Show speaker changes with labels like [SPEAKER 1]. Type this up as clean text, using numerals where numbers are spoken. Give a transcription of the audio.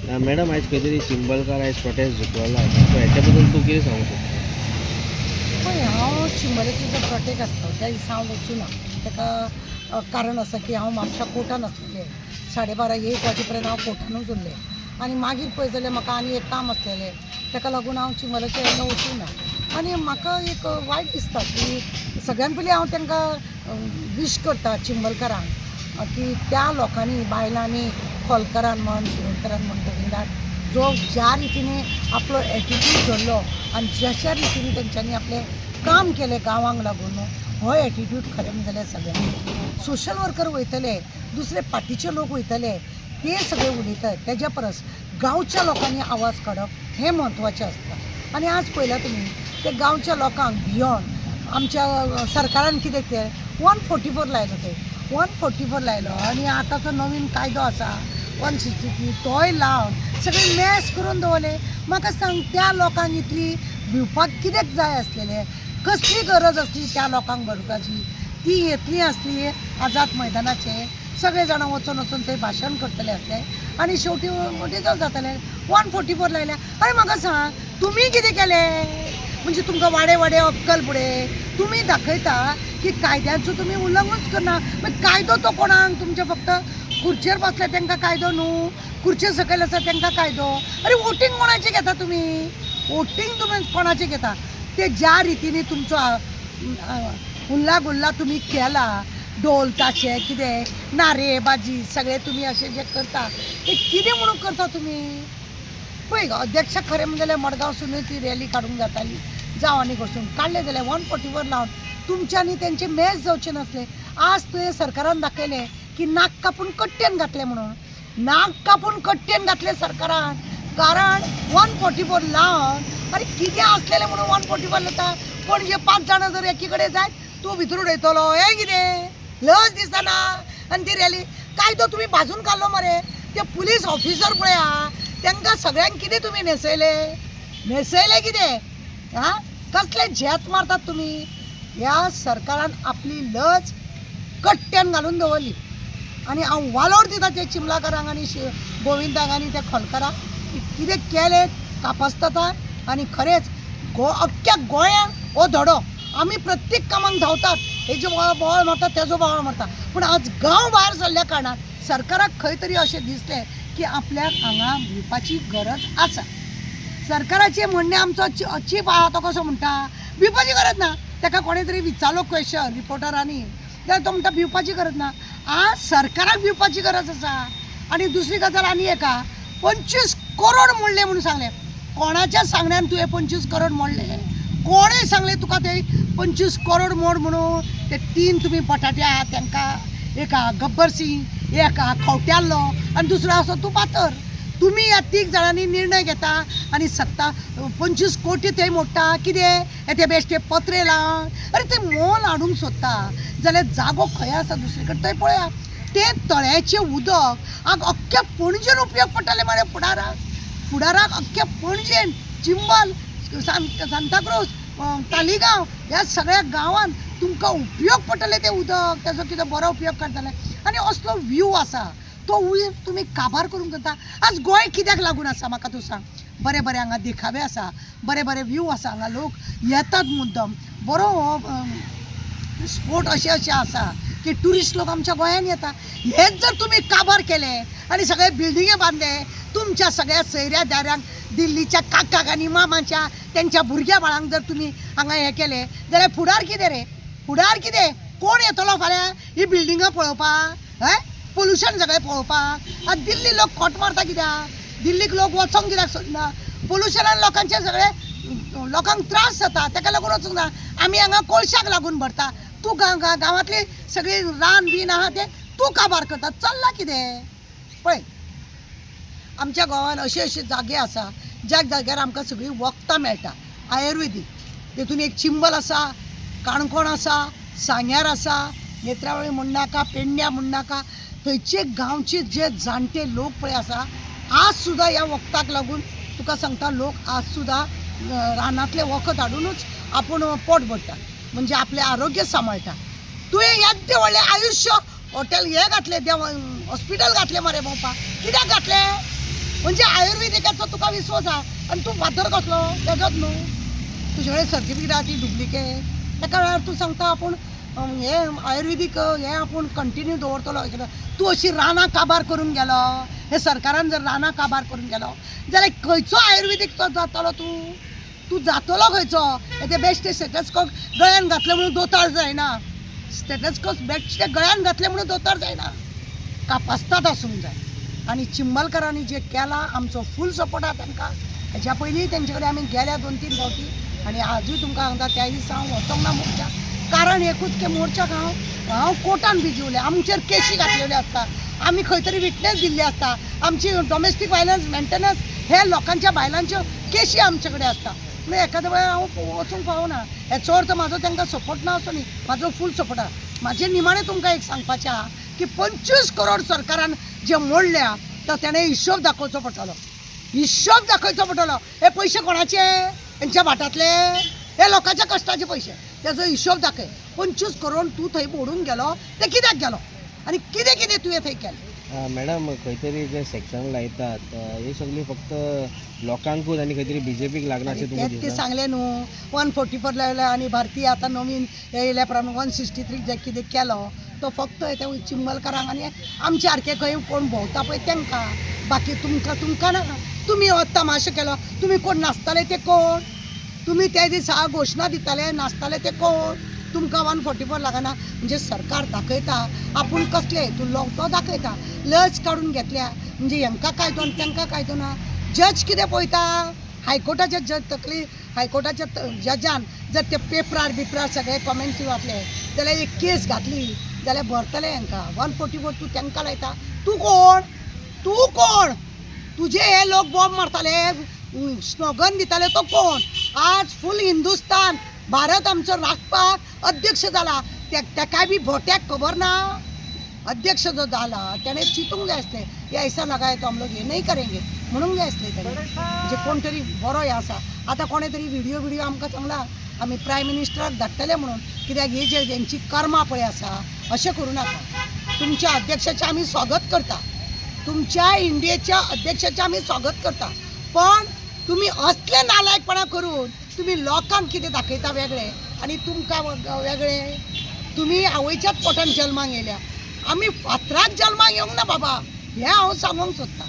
[SPEAKER 1] Madam आज काहीतरी चिंबलकार आज प्रोटेस्ट झुकवला सो ह्याच्याबद्दल तू कितें सांगू शकता?
[SPEAKER 2] पळय हांव चिंबलेचो जो प्रोटेक्ट आसता त्या दिसा हांव वचूना. ताका कारण आसा की हांव म्हापशा कोर्टान आसलेलें 12:30-1 वाजे पर्यंत हांव कोर्टानूच उरलें आनी मागीर पळय जाल्यार म्हाका आनी एक काम आसलेलें ताका लागून हांव चिंबलेच्या हेका वचूना. आनी म्हाका एक वायट दिसता की सगळ्यान पयलीं हांव तांकां विश करता चिंबलकारांक की त्या लोकांनी बायलांनी खोलकारान म्हण शिरोडकारान म्हण गोविंदान जो ज्या रितीने आपलो एटिट्यूड धरलो आनी जशा रितीने तेंच्यांनी आपलें काम केलें गांवांक लागून हो एटिट्यूड खरें म्हणल्यार सगळ्यांनी सोशल वर्कर वयतले दुसरे पार्टीचे लोक वयतले ते सगळे उलयतात तेज्या परस गांवच्या लोकांनी आवाज काडप हें म्हत्वाचें आसता. आनी आज पळयलां तुमी ते गांवच्या लोकांक भियोन आमच्या सरकारान कितें केलें 144 लायलो ते 144 लायलो आनी आतांचो नवीन कायदो आसा 163 तोय लावन सगळे मॅस करून दवरले. म्हाका सांग त्या लोकांक इतली भिवपाक कित्याक जाय आसलेले कसली गरज आसली त्या लोकांक भरपाची ती येतली आसली आझाद मैदानाचेर सगळे जाणां वचून वचून थंय भाशण करतले आसले आनी शेवटी डिजॉल्व जातले 144 लायल्या. अरे म्हाका सांग तुमी कितें केलें म्हणजे तुमकां वाडे वाडे अक्कल फुडें तुमी दाखयता की कायद्याचो तुमी उल्लंघनच करना. कायदो तो कोणाक तुमचे फक्त खुर्चेर बसले तांकां कायदो न्हू खुर्चे सकयल आसा तांकां कायदो. अरे वोटींग कोणाचें घेता तुमी वोटींग तुमी कोणाचें घेता ते ज्या रितीने तुमचो हुल्ला गुल्ला तुमी केला ढोल ताशे कितें नारे बाजी सगळे तुमी अशें जे करता ते कितें म्हणून करता तुमी. पळय अध्यक्ष खरें म्हणजे जाल्यार मडगांवसून ती रॅली काडूंक जाताली जावं आनी कडसून काडले जाल्यार 144 लावन तुमच्यांनी तेंचे मॅच जावचे नासले. आज तुवें सरकारान दाखयलें की नाक कापून कट्टेन घातलें म्हणून नाक कापून कट्टेन घातलें सरकारान कारण 144 लावन अरे कितें आसलेलें म्हणून 144 लाता. पण जे 5 जाणां जर एकी कडेन जायत तूं भितर उडयतलो हें कितें लज दिसना. आनी ती रॅली कायदो तुमी भाजून काडलो मरे ते पुलीस ऑफिसर पळया तांकां सगळ्यांक कितें तुमी न्हेसयले कितें हां कसले झेत मारतात तुमी. ह्या सरकारान आपली लज कट्ट्यान घालून दवरली आनी हांव वालोर दिता ते चिंबलकारांक आनी गोविंदाक आनी त्या खोलकारांक कितें केलें कापासतात आनी खरेंच अख्ख्या गोंयांक हो धडो आमी प्रत्येक कामाक धांवतात हेजो बोवाळ मारता तेजो बोवाळ मारता पूण आज गांव भायर सरल्या कारणान सरकाराक खंय तरी अशें दिसलें की आपल्याक हांगा भिवपाची गरज आसा. सरकाराचें म्हणणें आमचो चीफ आहा तो कसो म्हणटा भिवपाची गरज ना. ताका कोणें तरी विचारलो क्वेश्चन रिपोर्टरांनी जाल्यार तो म्हणटा भिवपाची गरज ना. आज सरकाराक भिवपाची गरज आसा. आनी दुसरी गजाल आनी एक आहा 25 करोड मोडले म्हणून सांगलें. कोणाच्या सांगण्यान तुवें 25 करोड मोडले कोणें सांगलें तुका ते 25 करोड मोड म्हणून ते 3 तुमी बटाटे आहा तांकां एक आहा गब्बर सिंग एक आहा खवट्याल्लो आनी दुसरो आसा तूं पातर. तुमी ह्या 3 जाणांनी निर्णय घेता आनी 25 कोटी थंय मोडटा कितें ते बेश्टे पत्रे लावन. अरे ते मोल हाडूंक सोदता जाल्यार जागो खंय आसा दुसरे कडेन थंय पळया ते तळ्याचें उदक अख्ख्या पणजेन उपयोग पडटले मरे फुडाराक अख्ख्या पणजेन चिंबल सांताक्रूज तालिगांव ह्या सगळ्या गांवांत तुमकां उपयोग पडटले ते उदक तेजो कितें बरो उपयोग करतले. आनी असलो व्यू आसा तो व्यू तुमी काबार करूंक करता. आज गोंय कित्याक लागून आसा म्हाका तूं सांग. बरे बरे हांगा देखावे आसा बरे बरे व्यू आसा हांगा लोक येतात मुद्दम बरो स्पोट अशें आसा की ट्युरिस्ट लोक आमच्या गोंयांत येता. हेच जर तुमी काबार केले आनी सगळे बिल्डिंगे बांदले तुमच्या सगळ्या सयऱ्या दाऱ्यांक दिल्लीच्या काकाक आनी मामाच्या तेंच्या भुरग्या बाळांक जर तुमी हांगा हें केलें जाल्यार फुडार कितें रे फुडार कितें कोण येतलो फाल्यां ही बिल्डिंगां पळोवपाक हय पोल्युशन सगळें पळोवपाक. आतां दिल्ली लोक खोट मारता कित्याक दिल्लीक लोक वचोंक कित्याक सोदना पोल्युशनान लोकांचे सगळे लोकांक त्रास जाता ताका लागून वचूंक ना. आमी हांगा कोळशाक लागून भरता तूं गांवांतली सगळी रान बीन आहा ते तूं काबार करता चल्ला कितें. पळय आमच्या गोवान अशे जागे आसा ज्या जाग्यार आमकां सगळीं वखदां मेळटा आयुर्वेदीक. तेतून एक चिंबल आसा काणकोण आसा सांग्यार आसा नेत्रावळी म्हणनाका पेडण्या म्हणनाका थंयचे गांवचे जे जाणटे लोक पळय आसा आज सुद्दां ह्या वखदाक लागून तुका सांगता लोक आज सुद्दां रानांतले वखद हाडूनच आपूण पोट भरता म्हणजे आपलें आरोग्य सांबाळटा. तुवें येदें व्हडलें आयुश्य हॉटेल हे घातलें हॉस्पिटल घातलें मरे भोंवपाक कित्याक घातलें म्हणजे आयुर्वेदिकाचो तुका विश्वास हा आणि तू फातर कसलो तेजोच न्हू तुजे कडेन सर्टिफिकेट आहा ती डुप्लिकेट एका वेळार तू सांगता आपूण हे आयुर्वेदीक हे आपूण कंटिन्यू दवरतलो तूं अशी रानां काबार करून गेलो हे सरकारान जर रानां काबार करून गेलो जाल्यार खंयचो आयुर्वेदीक जातलो तूं जातलो खंयचो ते बेश्टे स्टेटस्कोप गळ्यान घातले म्हणून दोतार जायना स्टेटस्कोप बेश्टे गळ्यान घातले म्हणून दोतार जायना कापास्ताद आसूंक जाय आनी चिंबलकरांनी जे केलां आमचो फूल सपोर्ट आहा तांकां हेच्या पयलीं तेंचे कडेन आमी गेल्या 2-3 फावटी आनी आजूय तुमकां सांगता त्या दिसा हांव वचोंक ना मोर्चा कारण एकूच के मोर्चाक हांव कोर्टान भिजवले आमचेर केशी घातलेल्यो आसता आमी खंय तरी विटनेस दिल्ले आसता आमची डॉमेस्टीक वायलन्स मेंटेनन्स हे लोकांच्या बायलांच्यो केशी आमचे कडेन आसता म्हणजे एखाद्या वेळार हांव वचूंक पावना हेचो अर्थ म्हाजो तांकां सपोर्ट ना असो न्ही म्हाजो फूल सपोर्ट आहा म्हाजें निमाणें तुमकां एक सांगपाचें आहा की 25 करोड सरकारान जे मोडल्या तो ताणें हिशोब दाखोवचो पडटलो हिशोब दाखोवचो पडटलो हे पयशे कोणाचे हेंच्या भाटांतले हे लोकांच्या कश्टाचे पयशे तेजो हिशोब दाखय 25 करोड तूं थंय मोडून गेलो ते कित्याक गेलो आनी कितें कितें तुवें थंय केलें
[SPEAKER 1] मॅडम खंय तरी जे सेक्शन लायतात हे सगळी फक्त लोकांकूच आनी खंय तरी बीजेपीक लागना अशें तुमी
[SPEAKER 2] ते सांगले न्हू 144 लायला आनी भारतीय आतां नवीन हे येयल्या प्रमाणे 163 जे कितें केलो तो फक्त ते चिंबलकारांक आनी आमचे सारके खंय कोण भोंवता पळय तांकां बाकी तुमकां ना तुमी हो तमाशो केलो तुमी कोण नाचताले ते कोण तुमी त्या दिसा घोशणा दिताले नाचताले ते कोण तुमकां 144 लागना म्हणजे सरकार दाखयता आपूण कसले हेतून तो दाखयता लस काडून घेतल्या म्हणजे हांकां कायदो तांकां कायदो ना जज कितें पळयता हायकोर्टाचे जज तकली हायकोर्टाच्या जजान जर ते पेपरार सगळे कॉमेंट्स वाचले जाल्यार एक केस घातली जाल्यार भरतले हांकां 144 तूं तांकां लायता तूं कोण तुजे हे लोक बॉम्ब मारताले स्लोगन दिताले तो कोण आज फूल हिंदुस्तान भारत आमचो राखपाक अध्यक्ष जाला ताका बी भोट्याक खबर ना अध्यक्ष जो जाला त्याने चितूंक जाय आसलें हे ऐसा लगाय तो हम लोग ये नहीं करेंगे म्हणूंक जाय आसलें ताणें म्हणजे कोण तरी बरो हे आसा आतां कोणे तरी व्हिडिओ आमकां सांगला आमी प्रायम मिनिस्टराक धाडटले म्हणून कित्याक ही जे जेंची कर्मां पळय आसा अशें करूं नाका तुमच्या अध्यक्षाचें आमी स्वागत करता तुमच्या इंडियेच्या अध्यक्षाचें आमी स्वागत करता पण तुमी असले नालायकपणां करून तुमी लोकांक कितें दाखयता वेगळे आनी तुमकां वेगळे तुमी आवयच्याच पोटान जल्माक येयल्या आमी फातराक जल्माक येवंक ना बाबा हें हांव सांगूंक सोदतां